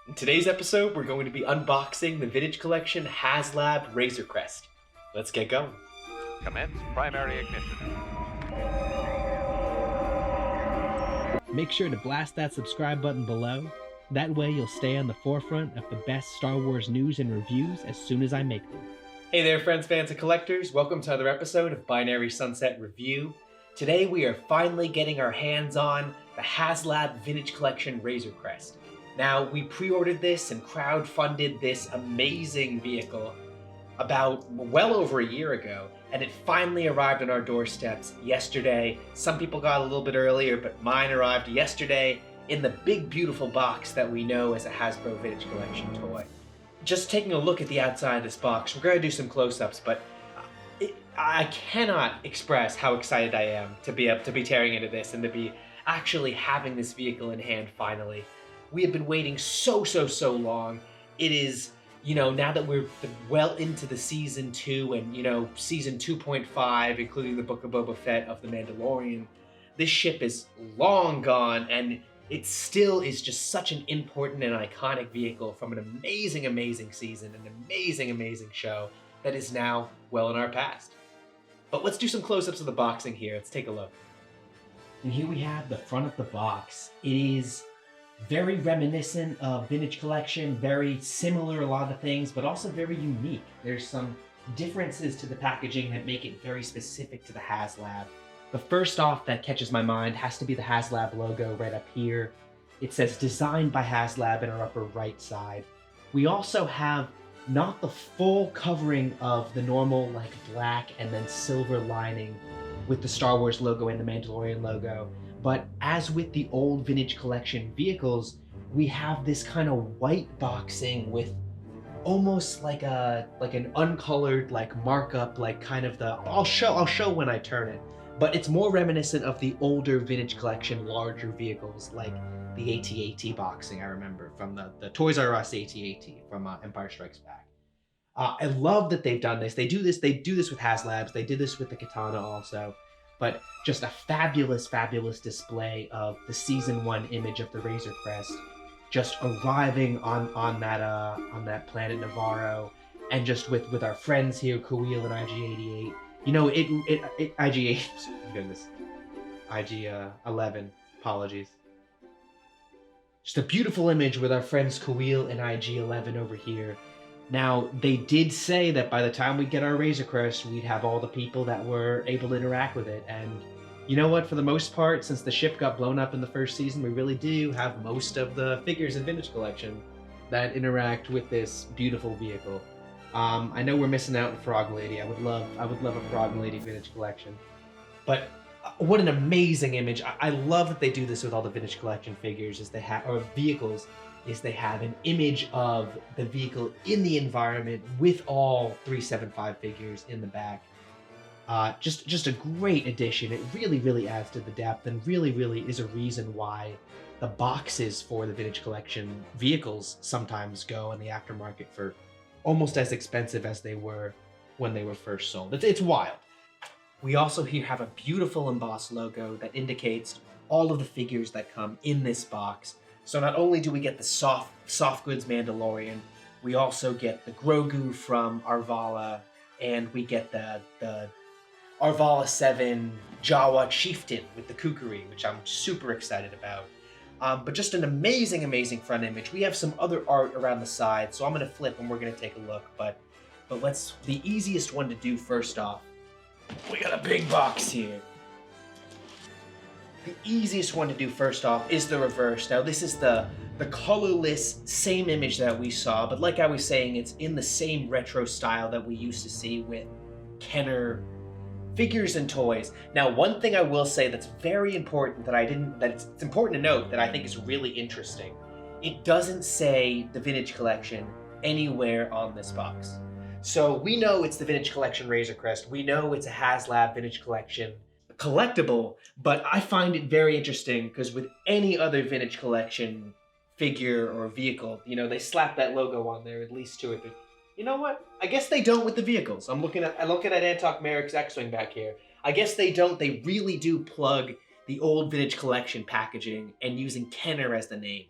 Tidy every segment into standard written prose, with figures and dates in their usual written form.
In today's episode, we're going to be unboxing the Vintage Collection Haslab Razorcrest. Let's get going. Commence primary ignition. Make sure to blast that subscribe button below. That way you'll stay on the forefront of the best Star Wars news and reviews as soon as I make them. Hey there, friends, fans, and collectors. Welcome to another episode of Binary Sunset Review. Today we are finally getting our hands on the Haslab Vintage Collection Razorcrest. Now, we pre-ordered this and crowdfunded this amazing vehicle about well over a year ago, and it finally arrived on our doorsteps yesterday. Some people got a little bit earlier, but mine arrived yesterday in the big, beautiful box that we know as a Hasbro Vintage Collection toy. Just taking a look at the outside of this box, we're going to do some close-ups, but I cannot express how excited I am to be tearing into this and to be actually having this vehicle in hand finally. We have been waiting so long. It is, now that we're well into the season 2 and, season 2.5, including the Book of Boba Fett of The Mandalorian, this ship is long gone, and it still is just such an important and iconic vehicle from an amazing season, an amazing show that is now well in our past. But let's do some close-ups of the boxing here. Let's take a look. And here we have the front of the box. It is very reminiscent of Vintage Collection, very similar a lot of things, but also very unique. There's some differences to the packaging that make it very specific to the Haslab. The first off that catches my mind has to be the Haslab logo right up here. It says designed by Haslab in our upper right side. We also have not the full covering of the normal black and then silver lining with the Star Wars logo and the Mandalorian logo. But as with the old Vintage Collection vehicles, we have this kind of white boxing with almost like an uncolored markup, kind of the I'll show when I turn it. But it's more reminiscent of the older Vintage Collection larger vehicles like the AT-AT boxing I remember from the Toys R Us AT-AT from Empire Strikes Back. I love that they've done this. They do this with Haslabs. They did this with the Katana also. But just a fabulous display of the Season 1 image of the Razorcrest just arriving on that planet Navarro, and just with our friends here, Kuil and IG-88. IG-8, goodness, IG-11, apologies. Just a beautiful image with our friends Kuil and IG-11 over here. Now, they did say that by the time we get our Razorcrest, we'd have all the people that were able to interact with it. And you know what? For the most part, since the ship got blown up in the first season, we really do have most of the figures in Vintage Collection that interact with this beautiful vehicle. I know we're missing out on Frog Lady. I would love a Frog Lady Vintage Collection. But what an amazing image. I love that they do this with all the Vintage Collection figures, or vehicles, is they have an image of the vehicle in the environment with all 375 figures in the back. Just a great addition. It really adds to the depth, and really is a reason why the boxes for the Vintage Collection vehicles sometimes go in the aftermarket for almost as expensive as they were when they were first sold. It's wild. We also here have a beautiful embossed logo that indicates all of the figures that come in this box. So not only do we get the soft goods Mandalorian, we also get the Grogu from Arvala, and we get the Arvala 7 Jawa Chieftain with the Kukri, which I'm super excited about. But just an amazing front image. We have some other art around the side, so I'm going to flip and we're going to take a look. But the easiest one to do first off, we got a big box here. The easiest one to do first off is the reverse. Now this is the colorless same image that we saw, but like I was saying, it's in the same retro style that we used to see with Kenner figures and toys. Now one thing I will say that's very important it's important to note that I think is really interesting. It doesn't say the Vintage Collection anywhere on this box. So we know it's the Vintage Collection Razorcrest. We know it's a Haslab Vintage Collection collectible, but I find it very interesting because with any other Vintage Collection figure or vehicle, they slap that logo on there at least to it. But you know what? I guess they don't with the vehicles. I'm looking at Antok Merrick's X-Wing back here. I guess they don't. They really do plug the old Vintage Collection packaging and using Kenner as the name.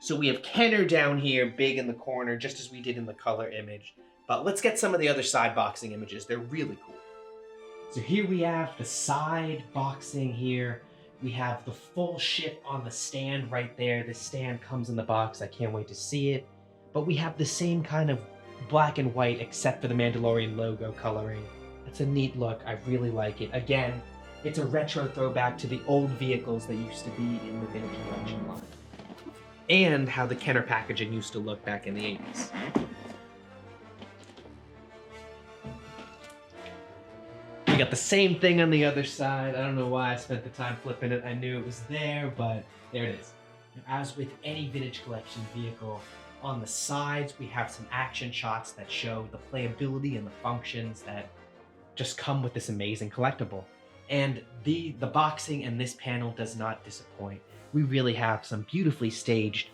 So we have Kenner down here, big in the corner, just as we did in the color image. But let's get some of the other side boxing images. They're really cool. So here we have the side boxing here. We have the full ship on the stand right there. The stand comes in the box. I can't wait to see it. But we have the same kind of black and white except for the Mandalorian logo coloring. It's a neat look. I really like it. Again, it's a retro throwback to the old vehicles that used to be in the Vintage Collection line. And how the Kenner packaging used to look back in the 80s. We got the same thing on the other side. I don't know why I spent the time flipping it. I knew it was there, but there it is. As with any Vintage Collection vehicle, on the sides we have some action shots that show the playability and the functions that just come with this amazing collectible. And the boxing in this panel does not disappoint. We really have some beautifully staged,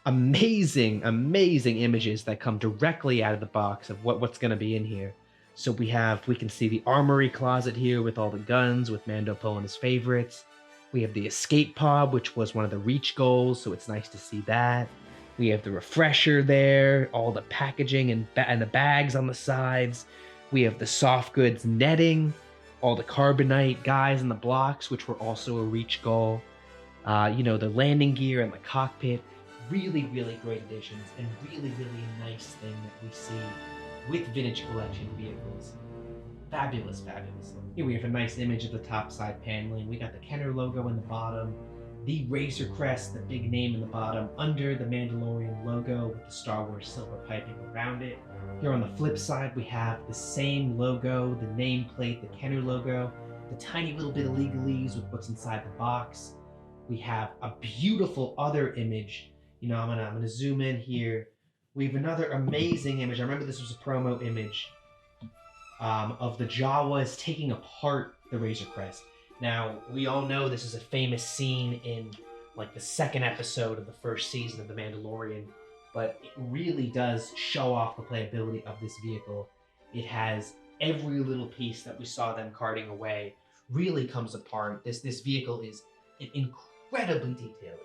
amazing images that come directly out of the box of what's going to be in here. So we can see the armory closet here with all the guns, with Mando pulling his favorites. We have the escape pod, which was one of the reach goals, so it's nice to see that. We have the refresher there, all the packaging and the bags on the sides. We have the soft goods netting, all the carbonite guys in the blocks, which were also a reach goal. The landing gear and the cockpit. Really great additions, and really a nice thing that we see with Vintage Collection vehicles. Fabulous. Here we have a nice image of the top side paneling. We got the Kenner logo in the bottom, the Razorcrest, the big name in the bottom, under the Mandalorian logo with the Star Wars silver piping around it. Here on the flip side, we have the same logo, the nameplate, the Kenner logo, the tiny little bit of legalese with what's inside the box. We have a beautiful other image. I'm gonna zoom in here. We have another amazing image. I remember this was a promo image of the Jawas taking apart the Razorcrest. Now, we all know this is a famous scene in the second episode of the first season of The Mandalorian, but it really does show off the playability of this vehicle. It has every little piece that we saw them carting away really comes apart. This vehicle is incredibly detailed.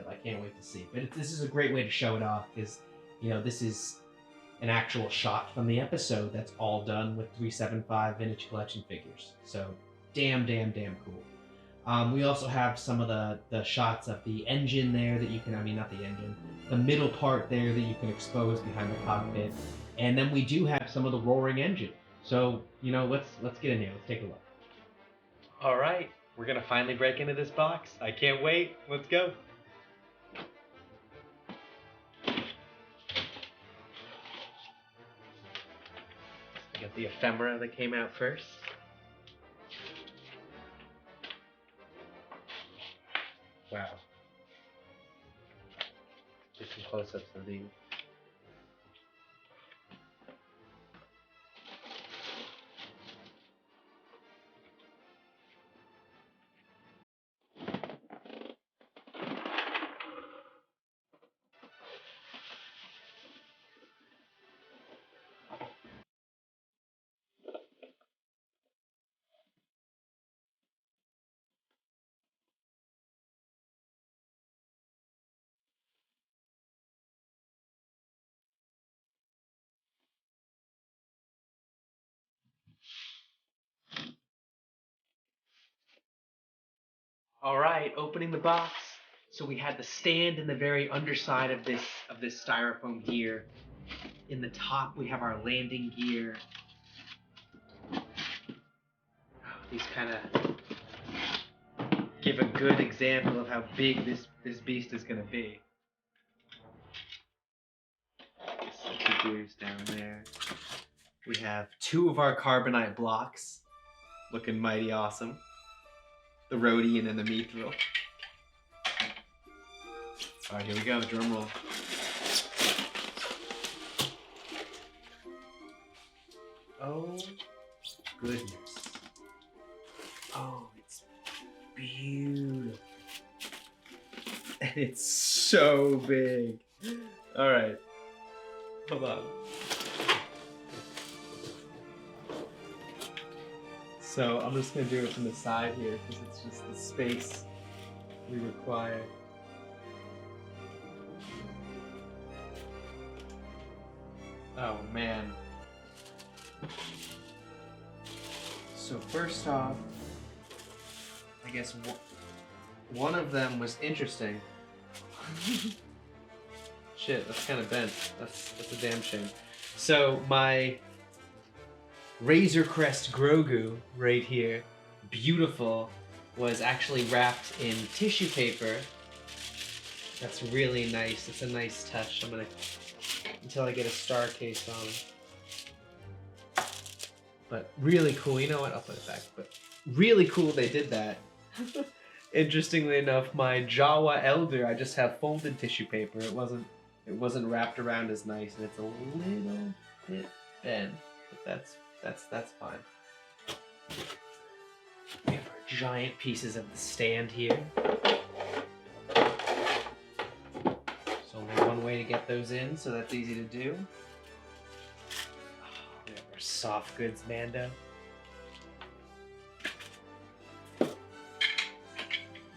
I can't wait to see. But this is a great way to show it off because, this is an actual shot from the episode that's all done with 375 Vintage Collection figures. So damn cool. We also have some of the shots of the engine there that you can, not the engine, the middle part there that you can expose behind the cockpit. And then we do have some of the roaring engine. So, let's get in here. Let's take a look. All right. We're going to finally break into this box. I can't wait. Let's go. I got the ephemera that came out first. Wow. Get some close-ups of these. All right, opening the box. So we had the stand in the very underside of this styrofoam here. In the top, we have our landing gear. These kind of give a good example of how big this beast is going to be. Set the gears down there. We have two of our carbonite blocks, looking mighty awesome. The Rhodian and the Mithril. Alright, here we go, drum roll. Oh, goodness. Oh, it's beautiful. And it's so big. Alright, hold on. So I'm just going to do it from the side here because it's just the space we require. Oh man. So first off, I guess one of them was interesting. Shit, that's kind of bent. That's a damn shame. So my Razorcrest Grogu right here, beautiful, was actually wrapped in tissue paper. That's really nice. It's a nice touch. I'm gonna, until I get a star case on. But really cool. You know what? I'll put it back. But really cool they did that. Interestingly enough, my Jawa Elder, I just have folded tissue paper. It wasn't wrapped around as nice, and it's a little bit bent. But that's fine. We have our giant pieces of the stand here. There's only one way to get those in, so that's easy to do. We have our soft goods Mando.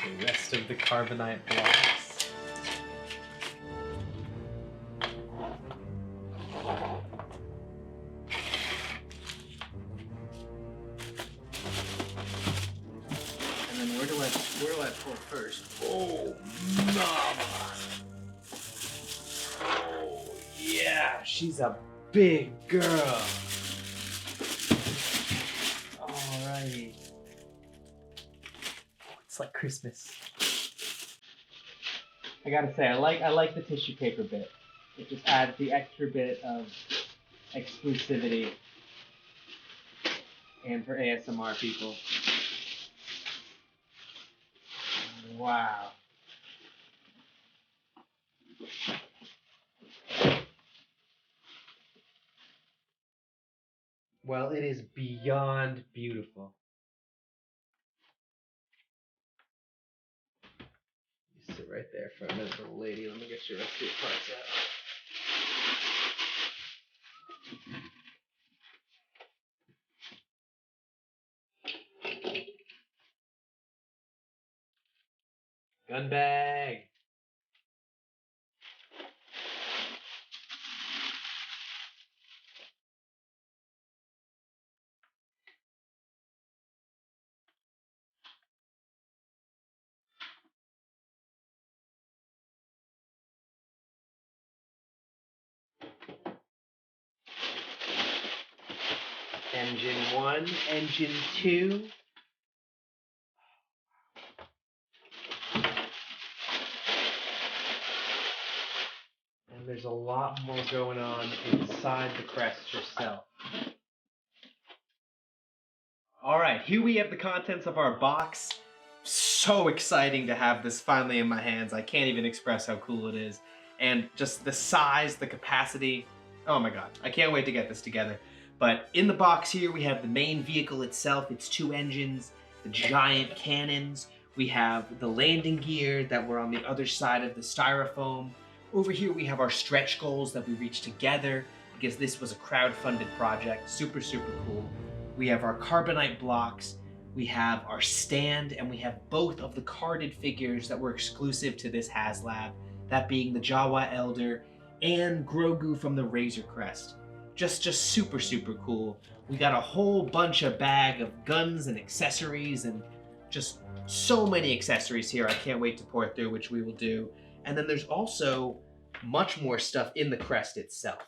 The rest of the carbonite blocks. And then where do I pull first? Oh, mama! Oh yeah, she's a big girl. Alrighty. It's like Christmas. I gotta say, I like the tissue paper bit. It just adds the extra bit of exclusivity, and for ASMR people. Wow. Well, it is beyond beautiful. You sit right there for a minute, little lady. Let me get your rest of your parts out. Gun bag. Engine 1, Engine 2. And there's a lot more going on inside the Crest herself. Alright, here we have the contents of our box. So exciting to have this finally in my hands. I can't even express how cool it is. And just the size, the capacity. Oh my god, I can't wait to get this together. But in the box here, we have the main vehicle itself, its 2 engines, the giant cannons. We have the landing gear that were on the other side of the styrofoam. Over here, we have our stretch goals that we reached together because this was a crowd-funded project. Super, super cool. We have our carbonite blocks. We have our stand, and we have both of the carded figures that were exclusive to this Haslab, that being the Jawa Elder and Grogu from the Razorcrest. Just super, super cool. We got a whole bunch of bag of guns and accessories and just so many accessories here. I can't wait to pour through, which we will do. And then there's also much more stuff in the Crest itself.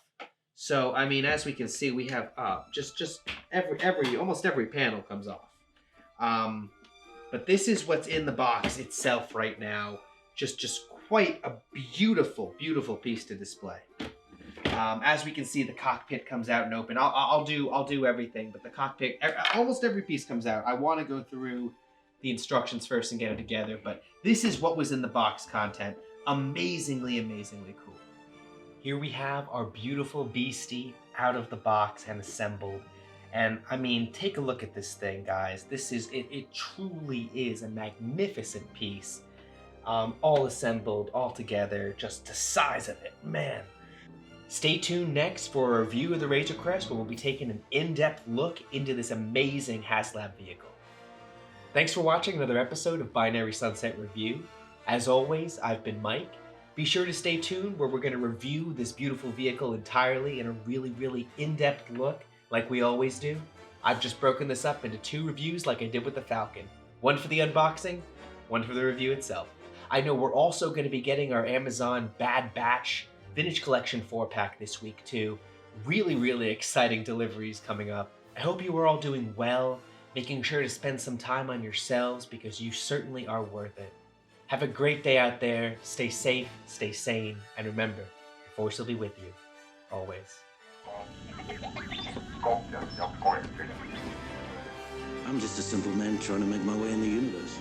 So, I mean, as we can see, we have almost every panel comes off. But this is what's in the box itself right now. Just quite a beautiful, beautiful piece to display. As we can see, the cockpit comes out and open. I'll do everything, but the cockpit, almost every piece comes out. I want to go through the instructions first and get it together, but this is what was in the box content. Amazingly, amazingly cool. Here we have our beautiful beastie out of the box and assembled. And I mean, take a look at this thing, guys. This is, it truly is a magnificent piece. All assembled, all together, just the size of it, man. Stay tuned next for a review of the Razorcrest, where we'll be taking an in-depth look into this amazing Haslab vehicle. Thanks for watching another episode of Binary Sunset Review. As always, I've been Mike. Be sure to stay tuned where we're going to review this beautiful vehicle entirely in a really in-depth look like we always do. I've just broken this up into 2 reviews like I did with the Falcon. One for the unboxing, one for the review itself. I know we're also going to be getting our Amazon Bad Batch Vintage Collection 4-pack this week too. Really exciting deliveries coming up. I hope you are all doing well, making sure to spend some time on yourselves because you certainly are worth it. Have a great day out there, stay safe, stay sane, and remember, the Force will be with you, always. I'm just a simple man trying to make my way in the universe.